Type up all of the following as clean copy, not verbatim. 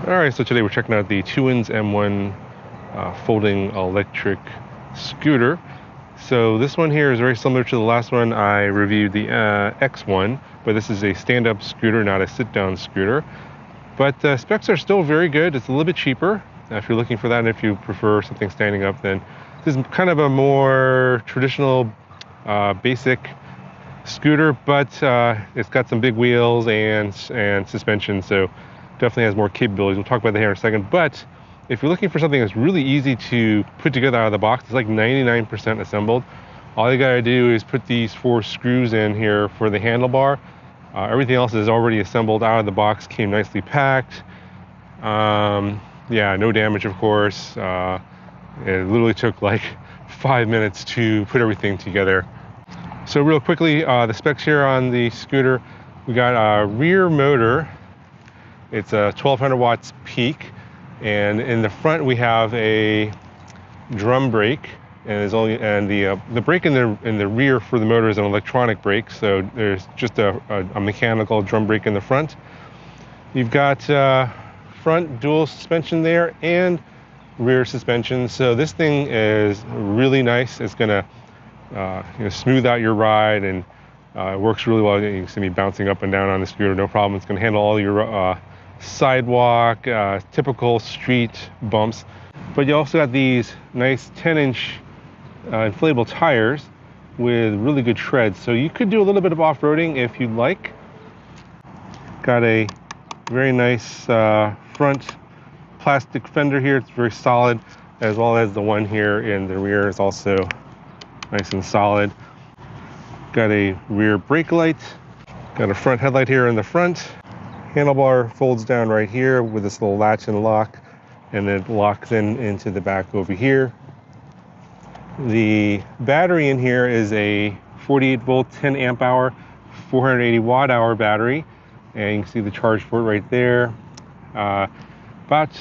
Alright, so today we're checking out the TOOINS M1 folding electric scooter. So this one here is very similar to the last one. I reviewed the X1, but this is a stand-up scooter, not a sit-down scooter. But the specs are still very good. It's a little bit cheaper. If you're looking for that, and if you prefer something standing up, then this is kind of a more traditional, basic scooter, but it's got some big wheels and suspension, so definitely has more capabilities. We'll talk about that here in a second. But if you're looking for something that's really easy to put together out of the box, it's like 99% assembled. All you gotta do is put these 4 screws in here for the handlebar. Everything else is already assembled out of the box, came nicely packed. Yeah, no damage, of course. It literally took like 5 minutes to put everything together. So real quickly, the specs here on the scooter, we got a rear motor. It's a 1200 watts peak, and in the front we have a drum brake, and the brake in the rear for the motor is an electronic brake, so there's just a mechanical drum brake in the front. You've got front dual suspension there and rear suspension, so this thing is really nice. It's gonna smooth out your ride, and it works really well. You can see me bouncing up and down on the scooter, no problem. It's gonna handle all your sidewalk, typical street bumps. But you also got these nice 10-inch inflatable tires with really good treads, so you could do a little bit of off-roading if you'd like. Got a very nice front plastic fender here. It's very solid, as well as the one here in the rear is also nice and solid. Got a rear brake light, got a front headlight here in the front. Handlebar folds down right here with this little latch and lock, and it locks into the back over here. The battery in here is a 48 volt, 10 amp hour, 480 watt hour battery, and you can see the charge for it right there. About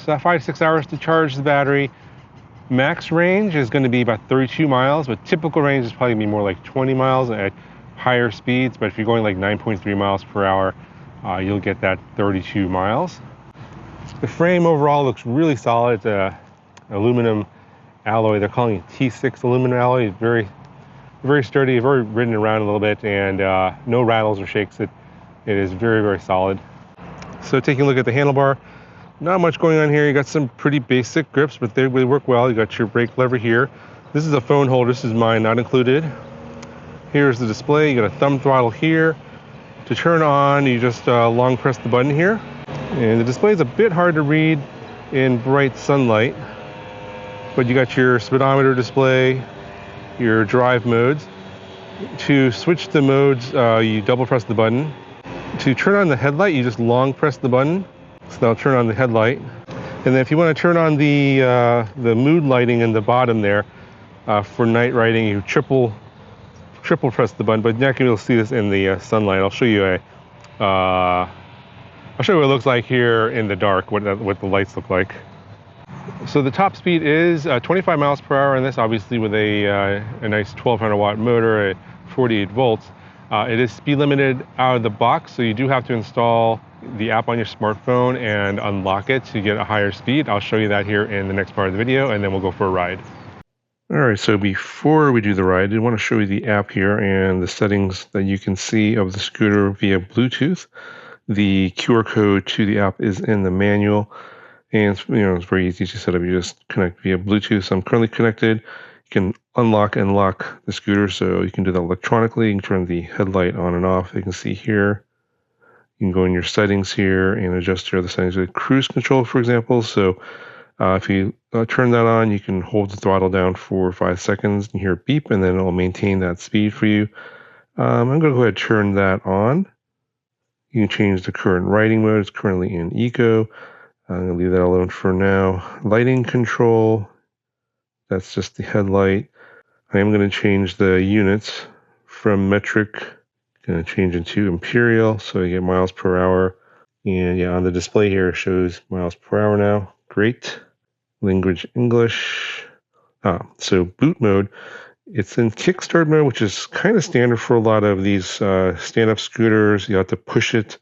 5 to 6 hours to charge the battery. Max range is going to be about 32 miles, but typical range is probably going to be more like 20 miles at higher speeds. But if you're going like 9.3 miles per hour, you'll get that 32 miles. The frame overall looks really solid. It's a aluminum alloy. They're calling it T6 aluminum alloy. It's very, very sturdy. I've already ridden around a little bit, and no rattles or shakes. It is very, very solid. So taking a look at the handlebar, not much going on here. You got some pretty basic grips, but they work well. You got your brake lever here. This is a phone holder. This is mine, not included. Here's the display. You got a thumb throttle here. To turn on, you just long press the button here. And the display is a bit hard to read in bright sunlight, but you got your speedometer display, your drive modes. To switch the modes, you double press the button. To turn on the headlight, you just long press the button. So that'll turn on the headlight. And then if you want to turn on the mood lighting in the bottom there for night riding, you triple press the button. But you're not going to be able to see this in the sunlight. I'll show you what it looks like here in the dark, what the lights look like. So the top speed is 25 miles per hour in this, obviously with a nice 1200 watt motor at 48 volts. It is speed limited out of the box, so you do have to install the app on your smartphone and unlock it to get a higher speed. I'll show you that here in the next part of the video, and then we'll go for a ride. All right, so before we do the ride, I did want to show you the app here and the settings that you can see of the scooter via Bluetooth. The QR code to the app is in the manual, and it's very easy to set up. You just connect via Bluetooth. So I'm currently connected. You can unlock and lock the scooter, so you can do that electronically. You can turn the headlight on and off. You can see here. You can go in your settings here and adjust your other settings with cruise control, for example. So if you turn that on, you can hold the throttle down for 5 seconds and hear a beep, and then it'll maintain that speed for you. I'm going to go ahead and turn that on. You can change the current riding mode. It's currently in Eco. I'm going to leave that alone for now. Lighting control, that's just the headlight. I am going to change the units from metric. Going to change into imperial, so you get miles per hour. And yeah, on the display here, it shows miles per hour now. Great. Language English. So boot mode, it's in kickstart mode, which is kind of standard for a lot of these stand-up scooters. You have to push it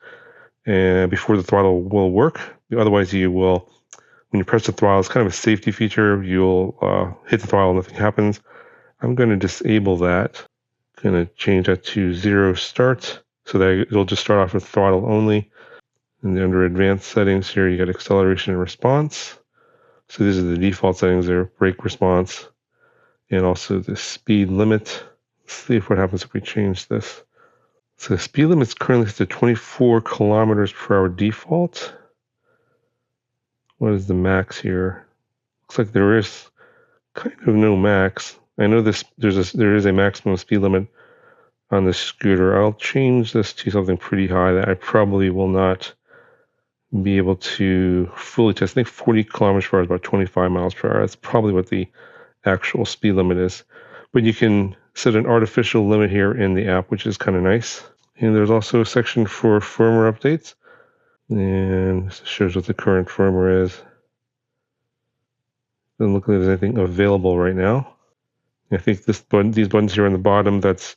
and before the throttle will work. Otherwise, you will, when you press the throttle, it's kind of a safety feature. You'll hit the throttle, nothing happens. I'm going to disable that. I'm going to change that to 0 start, so that it'll just start off with throttle only. And then under advanced settings here, you got acceleration and response. So these are the default settings there: brake response, and also the speed limit. Let's see what happens if we change this. So the speed limit is currently set to 24 kilometers per hour default. What is the max here? Looks like there is kind of no max. I know there is a maximum speed limit on this scooter. I'll change this to something pretty high that I probably will not be able to fully test. I think 40 kilometers per hour is about 25 miles per hour. That's probably what the actual speed limit is. But you can set an artificial limit here in the app, which is kind of nice. And there's also a section for firmware updates. And this shows what the current firmware is. Doesn't look like there's anything available right now. I think these buttons here on the bottom, that's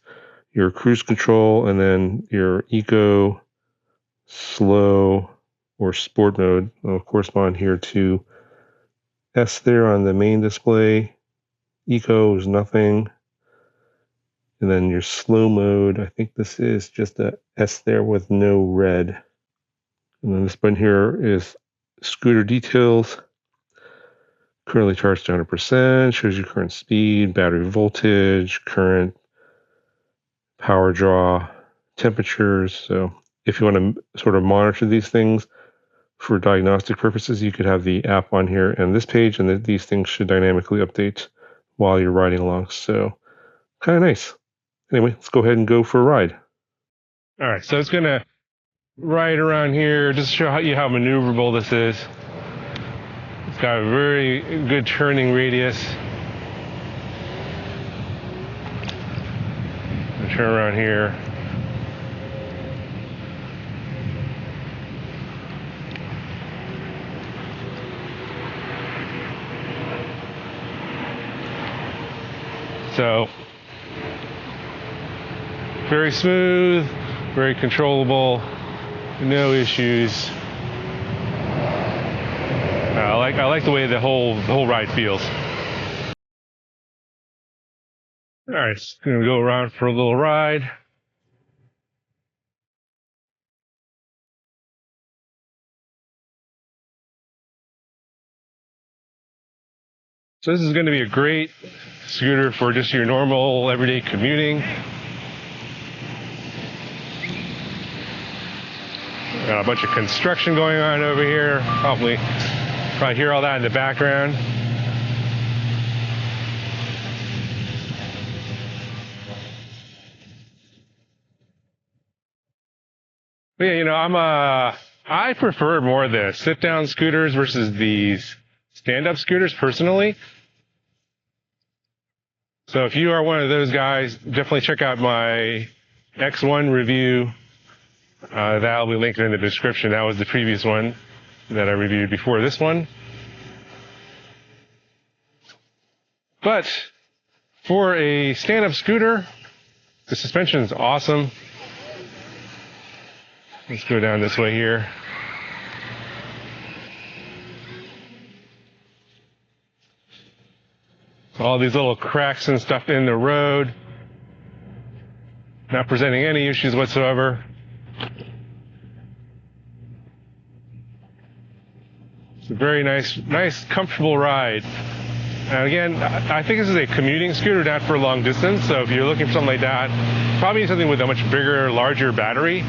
your cruise control, and then your eco, slow, or sport mode will correspond here to S there on the main display. Eco is nothing. And then your slow mode, I think this is just a S there with no red. And then this button here is scooter details. Currently charged to 100%, shows you current speed, battery voltage, current, power draw, temperatures. So if you want to sort of monitor these things for diagnostic purposes, you could have the app on here and this page, and these things should dynamically update while you're riding along. So kind of nice. Anyway, let's go ahead and go for a ride. All right, so it's going to ride around here just to show you how maneuverable this is. It's got a very good turning radius. I'll turn around here. So, very smooth, very controllable, no issues. I like the way the whole ride feels. All right, just gonna go around for a little ride. So this is going to be a great scooter for just your normal everyday commuting. Got a bunch of construction going on over here. Probably hear all that in the background. But yeah, I prefer more the sit-down scooters versus these stand-up scooters personally. So if you are one of those guys, definitely check out my X1 review. That'll be linked in the description. That was the previous one that I reviewed before this one. But for a stand-up scooter, the suspension is awesome. Let's go down this way here. All these little cracks and stuff in the road. Not presenting any issues whatsoever. It's a very nice, comfortable ride. And again, I think this is a commuting scooter, not for long distance. So if you're looking for something like that, probably need something with a much bigger, larger battery.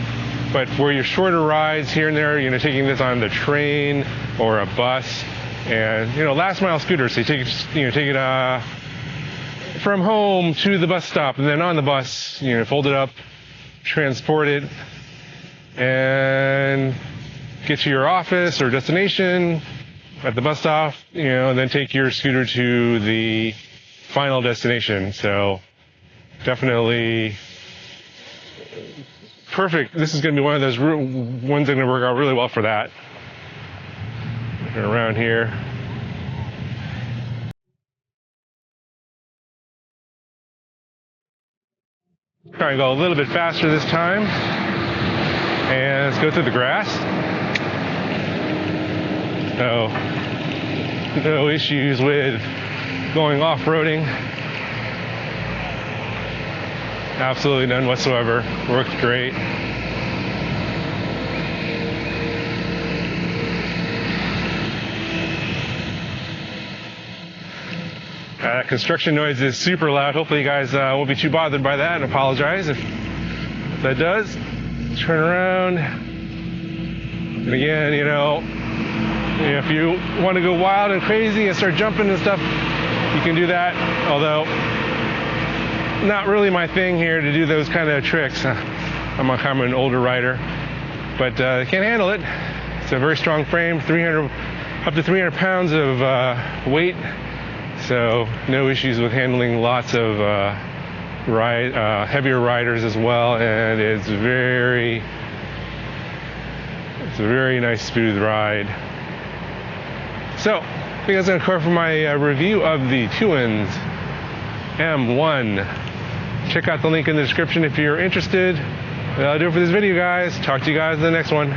But for your shorter rides here and there, taking this on the train or a bus, and last mile scooters, so you take it from home to the bus stop, and then on the bus, fold it up, transport it, and get to your office or destination at the bus stop, and then take your scooter to the final destination. So definitely perfect. This is going to be one of those ones that are going to work out really well for that. Around here. Try and go a little bit faster this time. And let's go through the grass. No issues with going off-roading. Absolutely none whatsoever. Works great. Construction noise is super loud. Hopefully you guys won't be too bothered by that, and apologize if that does. Turn around. And again, if you want to go wild and crazy and start jumping and stuff, you can do that. Although, not really my thing here to do those kind of tricks. I'm kind of an older rider, but I can't handle it. It's a very strong frame, up to 300 pounds of weight. So no issues with handling lots of heavier riders as well, and it's a very nice smooth ride. So I think that's going to cover my review of the TOOINS M1. Check out the link in the description if you're interested. That'll do it for this video, guys. Talk to you guys in the next one.